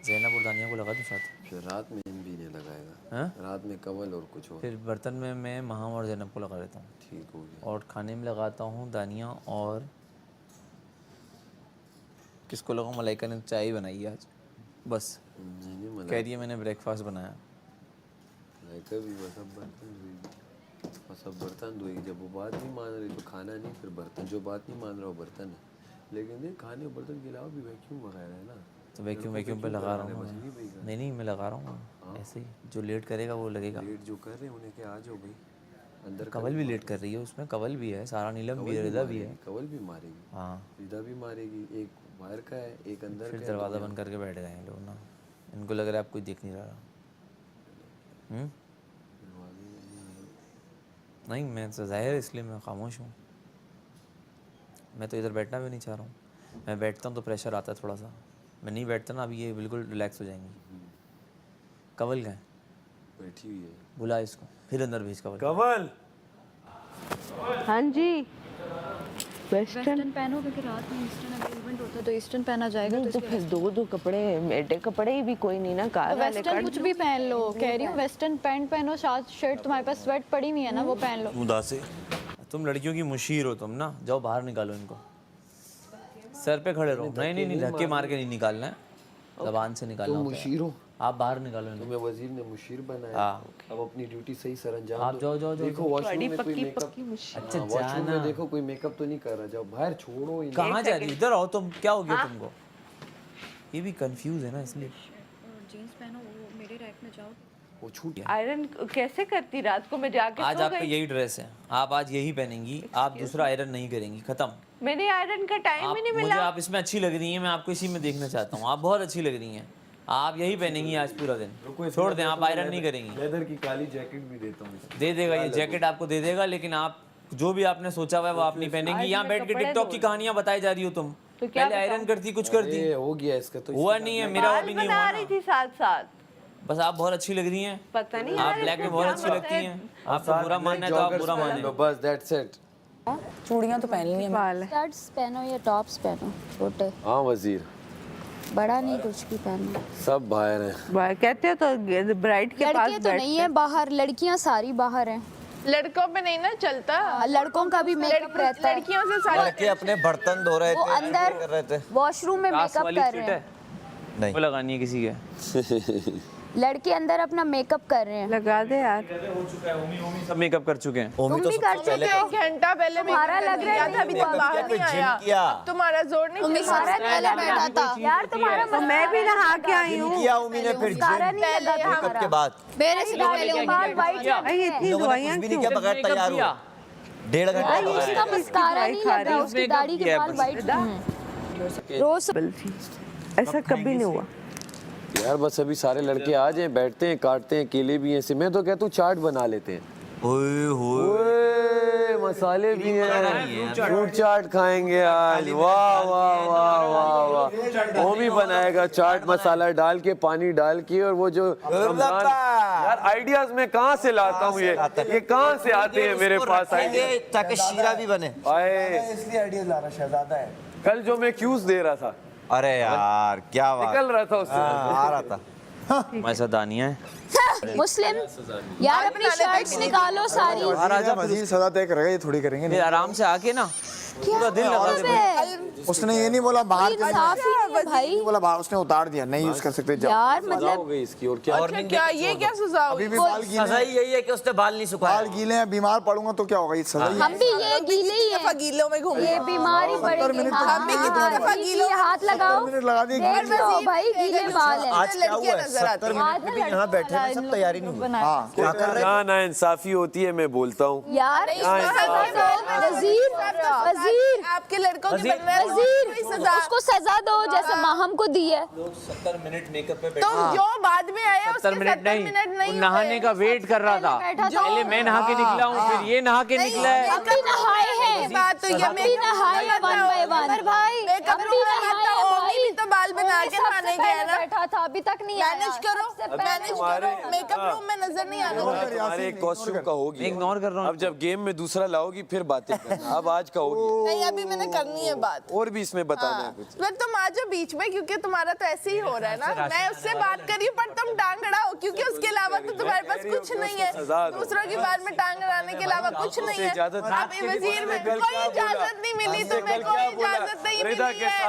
ज़ैनब और दानिया को लगा दूँ साथ? फिर रात में इन भी नहीं लगाएगा। हाँ? रात में कवल और कुछ और। फिर बर्तन में मैं महम और ज़ैनब को लगा देता हूँ। ठीक हो गया। और खाने में लगाता हूँ दानिया और किसको लगाऊँ? मलाइका ने चाय बनाई है आज बस, नहीं कह रही है मैंने ब्रेकफास्ट बनाया। मलाइका भी बस अब बर्तन धोएगी, बस अब बर्तन धोएगी। जब वो बात नहीं मान रही तो खाना नहीं, फिर बर्तन। जो बात नहीं मान रहा वो बर्तन है। लेकिन नहीं, खाने और बर्तन के अलावा भी वैक्यूम वगैरह है ना, तो वैक्यूम पे लगा रहा हूँ। नहीं मैं लगा रहा हूँ ऐसे ही, जो लेट करेगा वो लगेगा। लेट जो कर रहे हैं उन्हें क्या, आ जाओ भाई अंदर। कवल भी लेट कर रही है, उसमें कवल भी है, सारा नीलम भी है, रिदा भी है। कवल भी मारेगी, हाँ रिदा भी मारेगी। एक बाहर का है, एक अंदर फिर का है। दरवाज़ा बंद करके बैठ गए हैं लोग ना, इनको लग रहा है आप कोई देख नहीं रहा। नहीं मैं तो ज़ाहिर है इसलिए मैं खामोश हूँ। मैं तो इधर बैठना भी नहीं चाह रहा हूँ। मैं बैठता हूँ तो प्रेशर आता है थोड़ा सा, मैं नहीं बैठता ना अभी ये बिल्कुल रिलैक्स हो जाएंगी। कवल गए बैठी हुई है, बुला इसको, फिर अंदर भेज कवल। कवल। हाँ जी, वेस्टर्न पहनो क्योंकि रात में ईस्टर्न अभी इवेंट होता है तो ईस्टर्न पहना जाएगा। तो फिर दो कपड़े, मेरे कपड़े भी कोई नहीं ना, कार वाले वेस्टर्न कुछ भी पहन लो। कह रही हूँ वेस्टर्न पैंट पहनो, शर्ट, तुम्हारे पास स्वेट पड़ी हुई है ना, वो पहन लो। उदासे तुम लड़कियों की मुशीर हो तुम ना, जाओ बाहर निकालो इनको, सर पे खड़े रहो। नहीं धक्के मार के नहीं निकालना है, जबान से निकालना होता है। मुशीर हो आप बाहर निकालो इनको। तुम्हें वजीर ने मुशीर बनाया। हाँ। अब अपनी ड्यूटी सही सर अंजाम आप दो। जाओ देखो वॉशरूम में कोई मेकअप, अच्छा वॉशरूम में देखो कोई मेकअप तो नहीं कर रहा, जाओ बाहर, छोड़ो इन्हें। कहाँ जा रही? इधर आओ तुम, क्या हो गया तुमको? ये भी कंफ्यूज है ना इसलिए। जीन्स पहनो, वो मेरे रैक में जाओ। वो छूट आयरन कैसे करती? रात को मैं जाके आज सो आपका गई। यही ड्रेस है, आप आज यही पहनेंगी, आप दूसरा आयरन नहीं करेंगी, खत्म। मैंने आयरन का टाइम ही नहीं मुझे मिला। आप इसमें अच्छी लग रही हैं, मैं आपको इसी में देखना चाहता हूँ। आप बहुत अच्छी लग रही हैं, आप यही पहनेंगी आज पूरा दिन। छोड़ दें, आप आयरन नहीं करेंगी। लेदर की काली जैकेट भी देता हूँ। दे देगा ये जैकेट आपको, दे देगा, लेकिन आप जो भी आपने सोचा हुआ है वो आप नहीं पहनेंगी। यहाँ बैठ के टिकटॉक की कहानियां बताई जा रही हो तुम। तो क्या पहले आयरन करती, कुछ करती, हो गया इसका तो। हुआ नहीं है, मेरा अभी नहीं बना हुआ रही ना। थी साथ साथ। बस आप बहुत अच्छी लग रही हैं, पता नहीं आप यार, ब्लैक में इसमें बहुत क्या अच्छी लगती मतलब हैं। आपको बुरा मानना है तो आप बुरा माने। बस दैट्स इट। चूड़ियाँ तो पहन ली हैं। बाल है। शर्ट्स पहनो या टॉप्स पहनो छोटे, हाँ वजीर, बड़ा नहीं कुछ भी पहनो। सब बाहर हैं। कहते हो तो ब्राइड के पास लड़के तो नहीं है बाहर, लड़कियां सारी बाहर हैं। लड़कों पे नहीं ना चलता। लड़कों का भी मेकअप रहता है। लड़कियों से सारे लड़के अपने बर्तन धो रहे वो थे, अंदर कर रहे थे। वॉशरूम में क्लास मेकअप वाली कर फिट रहे है? हैं। नहीं वो लगानी है किसी के? लड़के अंदर अपना मेकअप कर रहे हैं। लगा दे यार। हो चुका है, ओमी सब मेकअप कर चुके हैं। ओमी तो भी कर सबसे पहले एक घंटा पहले तुम्हारा लग रहा है अभी तक बाहर नहीं आया। किया तुम्हारा जोर नहीं तुम्हारा पहले बैठा था यार, तुम्हारा तो मैं भी नहा के आई हूँ। किया ओमी ने, फिर मस्कारा नहीं लगा मेकअप के तुम्हारा। बाद मेरे से पहले बाल वाइट ये इतनी लोगों ने दवाइयाँ कुछ भी नहीं किया, बगैर तैयार हुआ 1.5 घंटा लगाया। उसका मस्कारा नहीं लगा, उसकी दाढ़ी के बाल वाइट रोज ऐसा कभी नहीं हुआ यार बस अभी सारे लड़के आ जाएं, बैठते हैं, काटते हैं, केले भी हैं ऐसे। मैं तो कहता हूँ चाट बना लेते हैं। ओए होए, ओए मसाले भी हैं, फ्रूट चाट खाएंगे आज। वाह वाह वाह वाह वाह। ओमी बनाएगा चाट मसाला डाल के, पानी डाल के। और वो जो यार आइडियाज मैं कहाँ से लाता हूँ, ये कहाँ से आते हैं मेरे पास आइडिया, ताकि शीरा भी बने। आए इसलिए आइडिया ला रहा शहजादा है। कल जो मैं क्यूज दे रहा था, अरे यार क्या बात, निकल रहा था उससे। आ रहा था। ऐसा दानिया है मुस्लिम यार, अपनी शर्ट्स निकालो सारी। मजीद सजा तय करेगा, ये थोड़ी करेंगे। फिर आराम से आके ना पूरा दिन लगा दे। उसने ये नहीं बोला बाहर का, इंसाफ ही नहीं है भाई बोला बाहर, उसने उतार दिया, नहीं यूज कर सकते। जाओ यार, सजा हो मतलब गई इसकी। और क्या क्या ये क्या सजा अभी भी बाल गीले सजा यही है कि उसने बाल नहीं सुखाया। बाल गीले हैं, बीमार पड़ूंगा तो क्या होगा, ये सजा ही है। हम भी ये गीले ही हैं, गीलों में घूम ये बीमारी पड़ेगी। मिनट हाँ, हम भी कितनी हाँ, दफा गीले गीलों में हाथ लगाओ, मिनट लगा दिए, देख गीले लो भाई, गीले बाल हैं। आज क्या हुआ है, 70 मिनट आज में ना भी यहाँ बैठे हैं, सब तैयारी नहीं हुई। हाँ क्या कर रहे ना ना इंसाफी होती है, मैं बोलता हूँ। यार वजीर, वजीर, आपके लड़कों की बनना है वजीर, उसको सजा दो जैसे माहम को दी है। 70 मिनट मेकअप पे तुम जो बाद में आया 70 मिनट नहीं, वो नहाने का वेट कर रहा था। बैठा था। पहले मैं नहा के निकला हूँ, फिर ये नहा के निकला है। हम भी नहाए हैं, बात तो ये हम भी नहाए हैं वन बाय वन। भाई हम भी नहाए हैं भाई। तो बाल बना सबसे नहाने गया पहले ना, बैठा था, अभी तक नहीं आया। मैनेज करो, सबसे पहले मैनेज करो, मेकअप रूम में नजर नहीं आना। हमारे कॉस्ट्यूम का होगी, मैं इग्नोर कर रहा हूँ। अब जब गेम में दूसरा लाओगी फिर बातें करना। अब आज का होगी, नहीं अभी मैंने करनी है बात। और भी इसमें बताना है कुछ। फिर तुम आ जाओ बीच में, क्योंकि तुम्हारा तो ऐसे ही हो रहा है ना। मैं उससे बात करी पर तुम टांग अड़ाओ, क्योंकि उसके अलावा तो तुम्हारे पास कुछ नहीं है। दूसरों की बात में टांग अड़ाने के अलावा कुछ नहीं है। अभी वजीर में कोई इजाजत नहीं मिली तुम्हें, कोई इजाजत नहीं मिली है।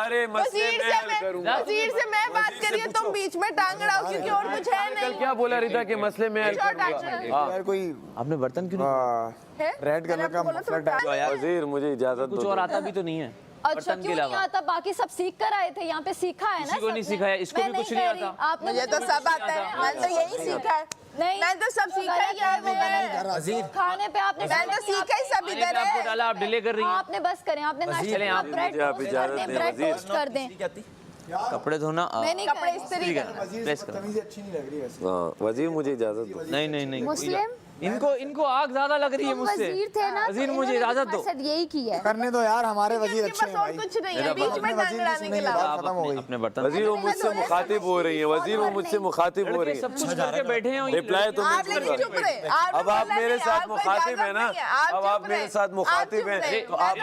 वजीर से मैं बात करी है, तुम बीच में टांग अड़ाओ, क्योंकि और कुछ है कल नहीं। क्या बोला रिदा के मसले में हल करूंगा। यार कोई आपने बर्तन क्यों नहीं रेड कलर का मफलर टाइप वजीर मुझे इजाजत कुछ दो। और आता भी तो नहीं है अच्छा बर्तन के क्यों नहीं अलावा। आता? बाकी सब सीख कर आए थे, यहाँ पे सीखा है ना। किसी को नहीं सबने। सिखाया, इसको मैं भी कुछ कह नहीं रही, आता। आपने मुझे तो सब आता है, मैंने तो यही सीखा है। नहीं, मैंने तो सब सीखा ही है। खाने पे आपने मैंने तो सीखा ही सब इधर आपको है। डाला, आप डिले कर रही हैं। आपने बस करें, आपने नाश्ते चलें, में आप ब्रेड मुझे आप टोस्ट इजाजत कर दें, दें, ब्रेड वजीर। टोस्ट कर दें। कपड़े धोना मैं नहीं कपड़े कर इस्त्री ठीक करना। है, प्रेस करो। तमीज अच्छी नहीं लग रही वैसे। हाँ वजीर मुझे इजाजत दो। नहीं नहीं नहीं मुस्लिम इनको आग ज्यादा लग रही है तुम मुझसे। वजीर थे ना, तो वजीर मुझे इन्होंने इजाजत दो। तुम्हारे साथ यही किया है। करने दो यार, हमारे वजीर इनके अच्छे पास हैं और भाई। कुछ नहीं है बीच में टांग अड़ाने के अलावा। आप खत्म हो गई। अपने बर्तन वजीर वो मुझसे मुखातिब हो रही है, वजीर वो मुझसे मुखातिब हो रही है। सब कुछ करके बैठे हैं। रिप्लाई तो आप लेकिन चुप रहे। अब आप मेरे साथ मुखातिब है ना, अब आप मेरे साथ मुखातिब हैं, तो आप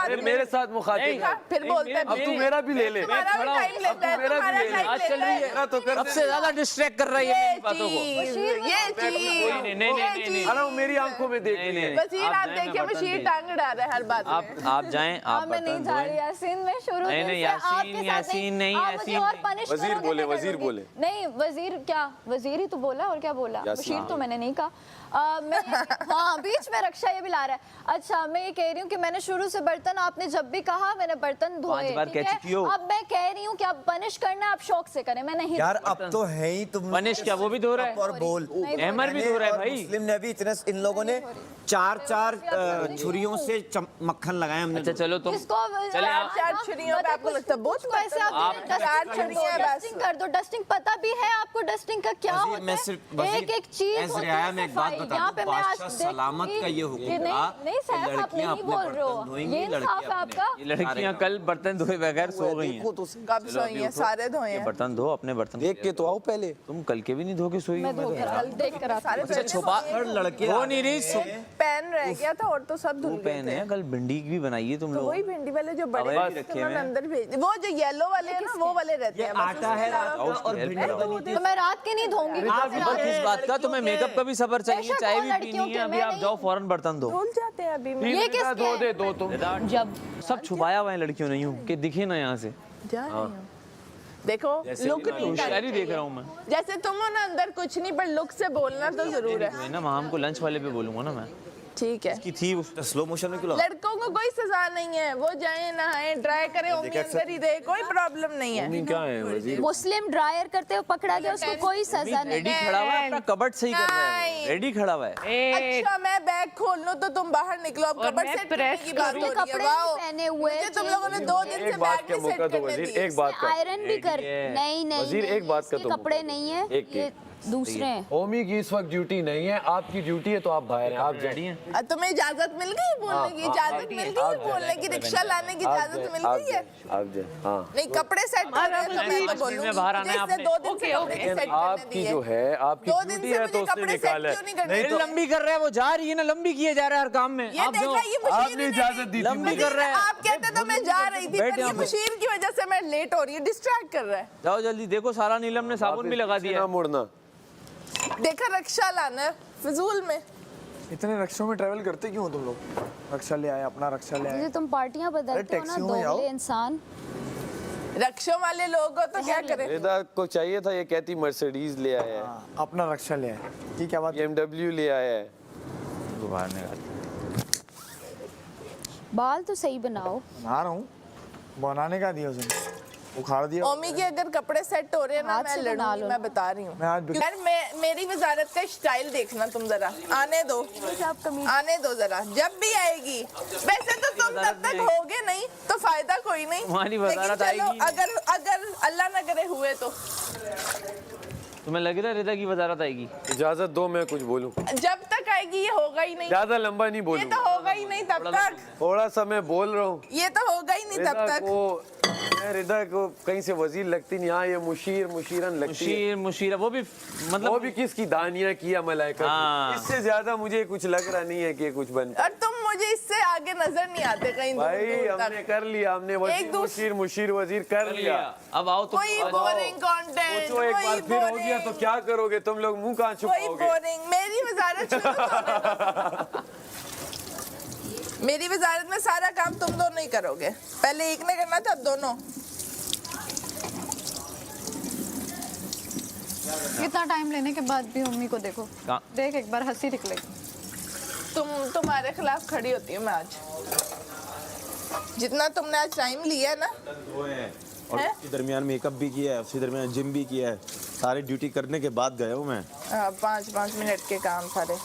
फिर मेरे साथ मुखातिब हैं। फिर बोलते हैं अब तू मेरा भी ले ले, तुम्हारा भी टाइम लेता है, मेरा भी तुम्हारा ले ले। टाइम आज चल लेता रही है। है तो कर सबसे ज्यादा डिस्ट्रैक्ट कर रही है मेरी बातों को। ये चीज नहीं। अरे वो मेरी आंखों में देख रही है। वजीर आप देखिए मशीन टांग अड़ा रहा है हर बात में। आप जाएं, आप मैं नहीं बर्तन जा रही धोएं। यासीन, मैं शुरू नहीं, दिन नहीं, से यासीन, आपके साथ यासीन नहीं, आप मुझे यासीन और नहीं। पनिश वजीर करोगे बोले, तो वजीर करोगे। बोले। नहीं वजीर क्या, वजीर ही तो बोला, और क्या बोला? यासीन। बशीर तो मैंने नहीं कहा। मैं हाँ बीच में रक्षा ये भी ला रहा है। अच्छा मैं ये कह रही हूँ कि मैंने शुरू से बर्तन, आपने जब भी कहा मैंने बर्तन धोए, 5 बार ठीक कह है? चुकी हो। अब मैं कह रही हूँ कि आप पनिश करना आप शौक से करें, मैं नहीं। यार अब तो है ही तुम पनिश क्या, वो भी धो रहा है और बोल। अहमर भी धो रहा है भाई। मुस्लिम ने भी इतने, इन लोगों ने चार छुरियों से मक्खन लगाया हमने। अच्छा चलो तुम जिसको चले चार छुरियों पे आपको लगता है बहुत वैसे आप चार छुरियां हैं बस। डस्टिंग कर दो, डस्टिंग पता भी है आपको डस्टिंग का क्या वजीर, होता मैं है। सिर्फ वजीर, एक एक चीज ऐसे होती रियाया है में एक बात सफाई। बता यहाँ दूं, पे मैं आज बादशाह सलामत का ये हुक्म कि था नहीं कि साहब आप लड़कियां नहीं अपने बोल रहे हो, बर्तन धोएंगी, ये इंसाफ है लड़कियां आपका। ये लड़कियां कल बर्तन धोए बगैर सो गई हैं। कब सोई हैं, सारे धोए ये हैं। बर्तन धो, अपने बर्तन देख के तो आओ पहले। तुम कल के भी नहीं धो के सोई हो। मैं धो कर कल देख कर आती हूँ। सारे छुपा लड़के धो नहीं रही पैन रह गया था और तो सब धुल वो गए पेन थे। है, कल भिंडी की भी बनाई है तुम तो लोग। वही भिंडी वाले जो बड़े अवैध थे, रखे उन्होंने हुए हैं। अंदर भेज दिए। वो जो येलो वाले हैं ना वो वाले रहते हैं बस। आटा है रात का और हेल्प भिंडी करो। बनी थी। तो मैं रात के नहीं धोंगी। किस बात का तुम्हें मेकअप का भी सबर चाहिए, बेशक चाय वो भी लड़कियों पीनी के, है, अभी मैं आप नहीं- जाओ फौरन बर्तन धो। धुल जाते हैं अभी में। ये किसके धो दे दो तुम। जब सब छुपाया हुआ है लड़कियों ने यूं कि दिखे ना यहाँ से। जा रही हूँ। देखो लुक नहीं होशियारी देख रहा हूँ मैं। जैसे तुम हो ना अंदर कुछ नहीं पर लुक से बोलना तो जरूर है। मैं ना वहाँ को लंच वाले पे बोलूंगा ना मैं ठीक है। कि थी उस स्लो मोशन में क्यों लड़कों को कोई सजा नहीं है, वो जाए नहाए ड्राई करे उंगली अंदर ही रहे, कोई प्रॉब्लम नहीं है। क्या है वजीर? मुस्लिम ड्रायर करते हुए पकड़ा गया, उसको कोई सजा नहीं। रेडी खड़ा हुआ है, अपना कबर्ड सही कर रहा है, नहीं। रेडी खड़ा हुआ है। अच्छा मैं बैग खोल लूं तो तुम बाहर निकलो, अब कपड़े सेट करने की बात हो रही है। कपड़े वाओ, पहने हुए मुझे तुम लोगों ने 2 दिन से एक बात बैग का नहीं सेट मौका दो करने वजीर, दिए। एक बात का। आयरन भी कर नहीं नहीं वजीर, नहीं, एक बात का इसके तो कपड़े नहीं है, एक के। ये दूसरे हैं। ओमी की इस वक्त ड्यूटी नहीं है, आपकी ड्यूटी है तो आप बाहर हैं, आप रेडी जाइए। हैं? तुम्हें इजाजत मिल गई बोलने की, इजाजत मिल गई बोलने की, रिक्शा लाने की इजाजत मिल गई है। आप जाए। हाँ नहीं कपड़े सेट कर रहे हैं तो मैं तो 5 बोलूंगी में बाहर आना है मुझे इसने आपने। 2 दिन से कपड़े सेट करने आपकी दिए। जो है आपकी 2 दिन ड्यूटी से है तो मुझे उसने कपड़े सेट निकाला क्यों नहीं है। करने नहीं दिए? लंबी कर रहा है, वो जा रही है ना, लंबी किए जा रहा है हर काम में। ये आप जाओ। देखा ये मशीन आपने इजाजत दी थी लंबी मुझे। कर रहा है। आप कहते तो मैं जा रही थी बैठ पर ये यहाँ पे। मशीन की वजह से मैं लेट हो रही है, डिस्ट्रैक्ट कर रहा है। जाओ जल्दी, देखो सारा नीलम ने साबुन भी लगा दिया ना है। मुड़ना। देखा रक्षा लाना है फिजूल में। इतने रक्षों में ट्रैवल करते क्यों हो तुम लोग? रक्षा ले आए, अपना रक्षा ले आए। जैसे तुम पार्टियां बदलते हो ना, टैक्सियों में आओ। दोगले इंसान। रक्षों वाले लोग हो तो क्या करें? रिदा को चाहिए था, ये कहती मर्सिडीज ले आया है, हाँ, अपना रक्षा ले आए। ये क्या बात? BMW ले आया है। बाहर निकाल। बाल तो सही बनाओ। बना रहा हूँ, बनाने का दिया उसने, उखाड़ दिया। ओमी के अगर कपड़े सेट हो रहे हैं ना हाथ मैं से बना लड़ूंगी, लो। मैं बता रही हूँ। मैं आज भी- यार मेरी वजारत का स्टाइल देखना तुम जरा, आने दो आने दो जरा, जब भी आएगी। वैसे तो तुम तब तक होगे नहीं तो फायदा कोई नहीं, तुम्हारी लेकिन वजारत चलो आएगी। अगर अगर अल्लाह न करे हुए तो तुम्हें लग रहा है रिदा की वजारत आएगी? इजाजत दो मैं कुछ बोलूं। जब तक आएगी ये होगा ही नहीं, ज्यादा लंबा नहीं ये बोलूंगा, तो होगा ही नहीं तब तक, थोड़ा सा मैं बोल रहा हूँ। ये तो होगा ही नहीं तब रिदा तक। को मैं रिदा को कहीं से वजीर लगती नहीं, हाँ ये मुशीरन लगती है। मुशीर वो भी मतलब वो भी किसकी दानिया किया मलाइका हाँ। की। इससे ज्यादा मुझे कुछ लग रहा नहीं है कि कुछ बन। और तुम मुझे इससे आगे नजर नहीं आते कहीं दूर भाई दूर हमने तक। कर लिया, हमने मुशीर वजीर कर लिया। अब आओ तो कोई बोरिंग कंटेंट, पूछो एक बार फिर हो गया तो क्या करोगे तुम लोग, मुंह कहाँ कोई छुपाओगे? बोरिंग। मेरी वजारत शुरू तो होने दो। मेरी वजारत में सारा काम तुम दोनों ही करोगे, पहले एक ने करना था, अब दोनों। इतना टाइम लेने के बाद भी मम्मी को देखो, कहाँ? देख एक बार हंसी निकलेगी। तुम्हारे खिलाफ खड़ी होती हूँ मैं आज, जितना तुमने आज टाइम लिया है ना। और उसके दरमियान मेकअप भी किया है, उसी दरमियान जिम भी किया है, सारी ड्यूटी करने के बाद गया हूँ मैं। 5-5 मिनट के काम सारे।